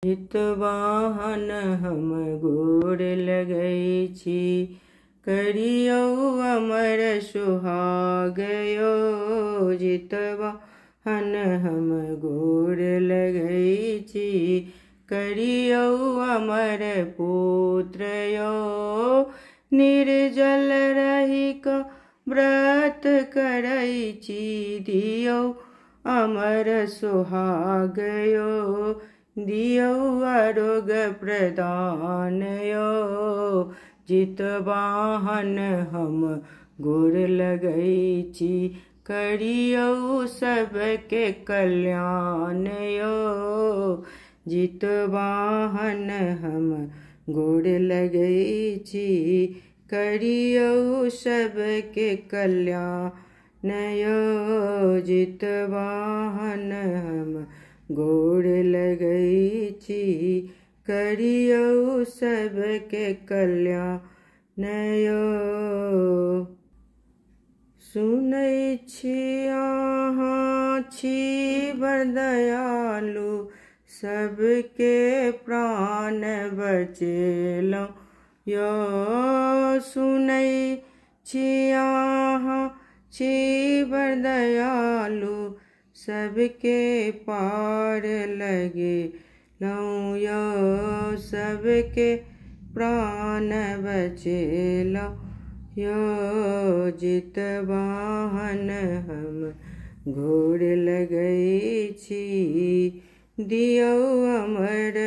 हितवाहन हम गोर लगै छी, करियौ अमर सुहागयो। जितवाहन हम गोर लगै छी, करियौ अमर पुत्रयो। निर्जल रहि क व्रत करै छी, दियौ अमर सुहागयो। दियौ आरोग्य प्रदानयो। जितवाहन हम गोर लगै छी, करियौ सबके कल्याणयो। जितवाहन हम गोर लगै छी, करियौ सबके कल्याणयो। जितवाहन हम गोर लगै छी, करियौ सबके कल्याणयो। सुनै छी अहाँ छी बड़ दयालु, सबके प्राण बचेलहुँ यो। सुनै छी अहाँ छी बड़ दयालु, सबके पार लगेलहुँ यो। सबके प्राण बचेलहुँ यो। जितवाहन हम गोर लगै छी, दियौ अमर